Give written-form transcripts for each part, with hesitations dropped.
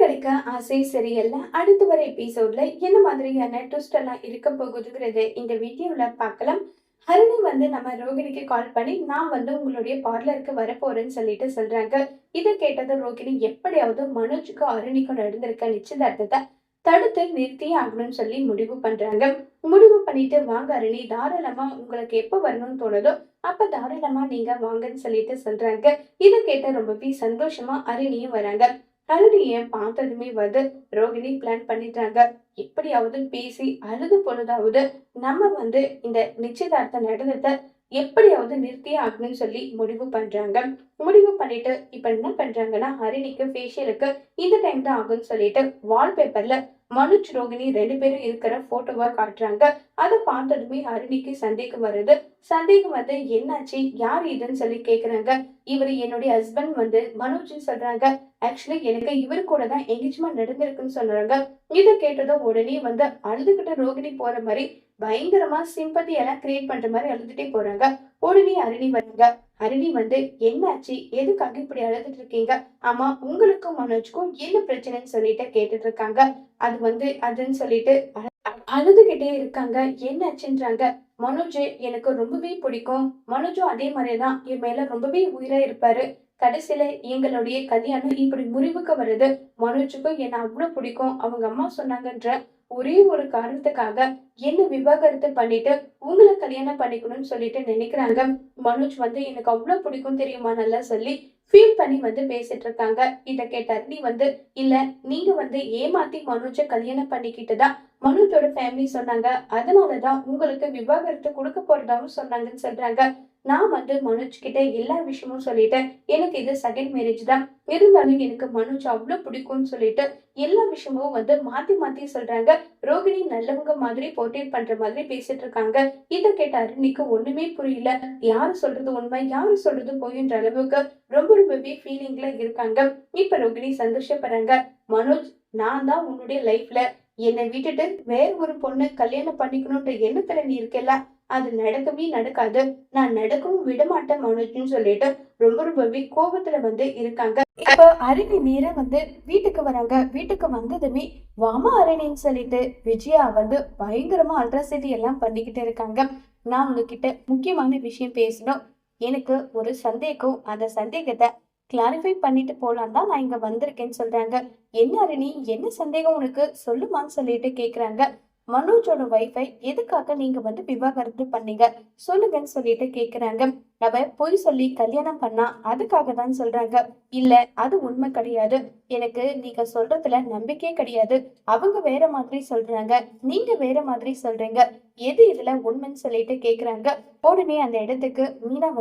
கிடைக்க ஆசை சரியல்ல. அடுத்து வர எபிசோட்ல என்ன மாதிரியான ட்விஸ்ட் எல்லாம் இருக்க போகுதுங்கிறது இந்த வீடியோல பார்க்கலாம். ஹரிணி நம்ம ரோகிணிக்கு கால் பண்ணி நான் உங்களுடைய பார்லருக்கு வரப்போறேன்னு சொல்லிட்டு சொல்றாங்க. இதை கேட்டது ரோகிணி எப்படியாவது மனோஜுக்கும் அருணிக்கும் நடந்திருக்க நிச்சயதார்த்தத்தை தடுத்து நிறுத்தியே ஆகணும்னு சொல்லி முடிவு பண்றாங்க. முடிவு பண்ணிட்டு வாங்க அருணி, தாராளமா உங்களுக்கு எப்ப வரணும்னு தோணுதோ அப்ப தாராளமா நீங்க வாங்கன்னு சொல்லிட்டு சொல்றாங்க. இதை கேட்ட ரொம்பவே சந்தோஷமா அருணியும் வராங்க. அருணிய பார்த்ததுமே ரோகிணி பிளான் பண்ணிட்டாங்க. எப்படியாவது பேசி அழுது பொழுதாவது நம்ம இந்த நிச்சயதார்த்த நடனத்தை எப்படியாவது நிறுத்தியே ஆகணும்னு சொல்லி முடிவு பண்றாங்க. முடிவு பண்ணிட்டு இப்ப என்ன பண்றாங்கன்னா, ஹரிணிக்கு ஃபேஷியலுக்கு இந்த டைம் தான் ஆகும்னு சொல்லிட்டு வால்பேப்பர்ல மனுஜ் ரோகிணி 2 பேரும் இருக்கிற போட்டோவா காட்டுறாங்க. அதை பார்த்ததுமே ஹரிணிக்கு சந்தேகம் வருது. சந்தேகம் என்னாச்சு, யார் இதுன்னு சொல்லி கேக்குறாங்க. இவரு என்னுடைய ஹஸ்பண்ட் மனோஜ்னு சொல்றாங்க. ஆக்சுவலி எனக்கு இவரு கூட தான் எங்கேஜ்மெண்ட் நடந்திருக்குன்னு சொல்றாங்க. இதை கேட்டதும் உடனே அழுதுகிட்ட ரோகிணி போற மாதிரி பயங்கரமா சிம்பத்தி எல்லாம் கிரியேட் பண்ற மாதிரி அழுதுட்டே போறாங்க. உடனே அருணி வராங்க. அருணி என்னாச்சு, எதுக்காக இப்படி அழுதுட்டு இருக்கீங்க, ஆமா உங்களுக்கும் மனோஜ்க்கும் என்ன பிரச்சனைன்னு சொல்லிட்டு கேட்டுட்டு இருக்காங்க. அது அதுன்னு சொல்லிட்டு அழுதுகிட்டே இருக்காங்க. என்னாச்சுன்றாங்க. மனோஜ் எனக்கு ரொம்பவே பிடிக்கும், மனோஜும் அதே மாதிரிதான் என் மேல ரொம்பவே உயிரா இருப்பாரு. கடைசியில எங்களுடைய கல்யாணம் இப்படி முறிவுக்கு வருது. மனோஜுக்கும் என்ன அவ்வளவு பிடிக்கும், அவங்க அம்மா சொன்னாங்கன்ற ஒரே ஒரு காரணத்துக்காக என்ன விவாகரத்து பண்ணிட்டு உங்களை கல்யாணம் பண்ணிக்கணும்னு சொல்லிட்டு நினைக்கிறாங்க. மனோஜ் எனக்கு அவ்வளவு பிடிக்கும் தெரியுமா நல்லா சொல்லி ஃபீல் பண்ணி பேசிட்டு இருக்காங்க. இத கேட்டார் நீ இல்ல, நீங்க ஏமாத்தி மனோஜ கல்யாணம் பண்ணிக்கிட்டுதா மனோஜோட ஃபேமிலி சொன்னாங்க, அதனாலதான் உங்களுக்கு விவாகரத்து கொடுக்க போறதாவும் சொன்னாங்கன்னு சொல்றாங்க. நான் மனோஜ் கிட்ட எல்லா விஷயமும் சொல்லிட்டேன். எனக்கு இது செகண்ட் மேரேஜ் தான், இருந்தாலும் எனக்கு மனோஜ் அவ்வளவு பிடிக்கும்னு சொல்லிட்டு எல்லா விஷயமும் மாத்தி மாத்தி சொல்றாங்க. ரோகிணி நல்லவங்க மாதிரி போர்ட்ரேட் பண்ற மாதிரி பேசிட்டு இருக்காங்க. இதை கேட்ட அருணிக்கு ஒண்ணுமே புரியல. யாரு சொல்றது உண்மை, யாரு சொல்றது பொய்ன்ற அளவுக்கு ரொம்பவே ஃபீலிங்ல இருக்காங்க. இப்ப ரோகிணி சந்தோஷப்படுறாங்க. மனோஜ், நான் தான் உன்னுடைய லைஃப்ல என்னை விட்டுட்டு வேற ஒரு பொண்ணு கல்யாணம் பண்ணிக்கணும்ன்ற எண்ணத்துல நீ இருக்கல, அது நடக்கவே நடக்காது, நான் நடக்கவும் விட மாட்டேன் மனோஜ்னு சொல்லிட்டு ரொம்பவே கோபத்துல இருக்காங்க. இப்ப அருணி நேரா வீட்டுக்கு வராங்க. வீட்டுக்கு வந்ததுமே வாமா அருணின்னு சொல்லிட்டு விஜயா பயங்கரமா அல்ட்ராசிட்டி எல்லாம் பண்ணிக்கிட்டு இருக்காங்க. நான் உங்ககிட்ட முக்கியமான விஷயம் பேசணும். எனக்கு ஒரு சந்தேகம், அந்த சந்தேகத்தை கிளாரிஃபை பண்ணிட்டு போலாம் தான் நான் இங்க வந்திருக்கேன்னு சொல்றாங்க. என்ன அருணி, என்ன சந்தேகம் உனக்கு, சொல்லுமான்னு சொல்லிட்டு கேக்குறாங்க. மனோஜோட வைஃபை எதுக்காக நீங்க விவாகரத்து பண்ணீங்க சொல்லுங்கன்னு சொல்லிட்டு கேக்குறாங்க. அவ பொய் சொல்லி கல்யாணம் பண்ணா அதுக்காக தான் சொல்றாங்க. இல்ல, அது உண்மை கிடையாது, எனக்கு நீங்க சொல்றதுல நம்பிக்கையே கிடையாது. அவங்க வேற மாதிரி சொல்றாங்க, நீங்க வேற மாதிரி சொல்றீங்க, எது இதுல உண்மைன்னு சொல்லிட்டு கேக்குறாங்க. உடனே அந்த இடத்துக்கு மீனா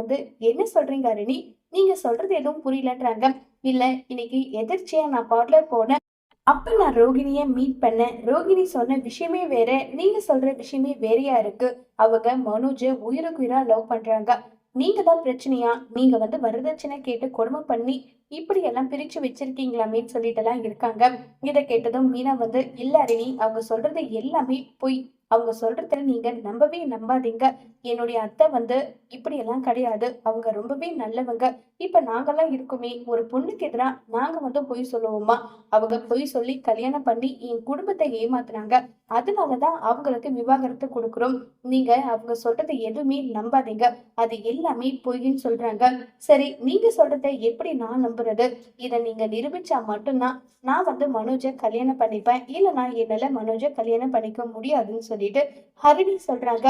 என்ன சொல்றீங்க அருணி, நீங்க சொல்றது எதுவும் புரியலன்றாங்க. இல்ல, இன்னைக்கு எதிர்ச்சியா நான் பார்லர் போனேன். அப்ப நான் ரோகிணிய மீட் பண்ணேன். ரோகிணி சொன்ன விஷயமே வேற, நீங்க சொல்ற விஷயமே வேறையா இருக்கு. அவங்க மனோஜ உயிருக்குயிரா லவ் பண்றாங்க. நீங்க தான் பிரச்சனையா, நீங்க வரதட்சணை கேட்டு கொடுமை பண்ணி இப்படி எல்லாம் பிரிச்சு வச்சிருக்கீங்களாமேன்னு சொல்லிட்டு எல்லாம் இருக்காங்க. இதை கேட்டதும் மீனா இல்ல அருணி, அவங்க சொல்றது எல்லாமே பொய், அவங்க சொல்றத நீங்க நம்பவே நம்பாதீங்க. என்னுடைய அத்தை இப்படி எல்லாம் கிடையாது, அவங்க ரொம்பவே நல்லவங்க. இப்ப நாங்கெல்லாம் இருக்குமே, ஒரு பொண்ணுக்கு எதிரா நாங்க பொய் சொல்லுவோமா, அவங்க பொய் சொல்லி கல்யாணம் பண்ணி என் குடும்பத்தை ஏமாத்துனாங்க, அதனாலதான் அவங்களுக்கு விவாகரத்து கொடுக்குறோம். நீங்க அவங்க சொல்றதை எதுவுமே நம்பாதீங்க, அது எல்லாமே பொய்ன்னு சொல்றாங்க. சரி, நீங்க சொல்றத எப்படி நான் நம்புறது, இதை நீங்க நிரூபிச்சா மட்டும்தான் நான் மனோஜ கல்யாணம் பண்ணிப்பேன், இல்லைன்னா என்னால மனோஜ கல்யாணம் பண்ணிக்க முடியாதுன்னு சொல்லிட்டு ஹரிணி சொல்றாங்க.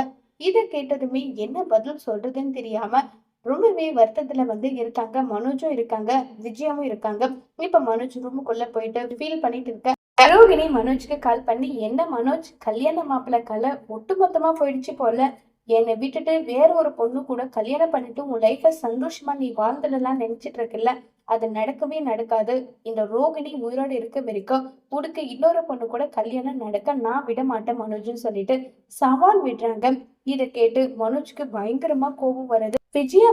இதை கேட்டதுமே என்ன பதில் சொல்றதுன்னு தெரியாம ரொம்பவே வருத்தத்துல இருக்காங்க. மனோஜும் இருக்காங்க, விஜயாவும் இருக்காங்க. இப்ப மனோஜ் ரூமுக்குள்ள போயிட்டு ஃபீல் பண்ணிட்டு இருக்க ரோகிணி மனோஜ்க்கு கால் பண்ணி, என்ன மனோஜ், கல்யாண மாப்பிள்ள கலை ஒட்டு மொத்தமா போயிடுச்சு போல, என்னை விட்டுட்டு வேற ஒரு பொண்ணு கூட கல்யாணம் பண்ணிட்டு உன் லைஃப சந்தோஷமா நீ வாழ்ந்துடலாம் நினைச்சிட்டு இருக்குல்ல, அது நடக்கவே நடக்காது. இந்த ரோகிணி உயிரோடு இருக்க வரைக்கும் உனக்கு இன்னொரு பொண்ணு கூட கல்யாணம் நடக்க நான் விட மாட்டேன் மனோஜ்னு சொல்லிட்டு சவால் விடுறாங்க. இதை கேட்டு மனோஜ்க்கு பயங்கரமா கோபம் வருது. விஜயா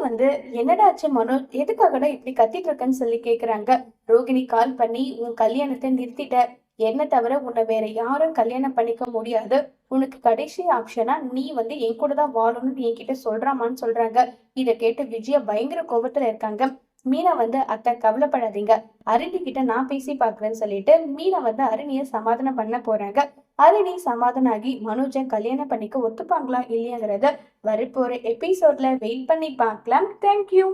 என்னடாச்சு மனோஜ், எதுக்காகடா இப்படி கத்திட்டு இருக்கன்னு சொல்லி கேக்குறாங்க. ரோகிணி கால் பண்ணி உன் கல்யாணத்தை நிறுத்திட்ட, என்ன தவிர உன்னை வேற யாரும் கல்யாணம் பண்ணிக்க முடியாது, உனக்கு கடைசி ஆப்ஷனா நீ என் கூட தான் வாழணும்னு என்கிட்ட சொல்றாமான்னு சொல்றாங்க. இதை கேட்டு விஜயா பயங்கர கோபத்துல இருக்காங்க. மீனா வந்து அத்தை கவலைப்படாதீங்க, அருணி கிட்ட நான் பேசி பாக்குறேன்னு சொல்லிட்டு மீனா வந்து அருணிய சமாதானம் பண்ண போறாங்க. அருணி சமாதானம் ஆகி மனோஜை கல்யாணம் பண்ணிக்க ஒத்துப்பாங்களா இல்லையாங்கிறத வரப்போற எபிசோட்ல வெயிட் பண்ணி பார்க்கலாம். தேங்க்யூ.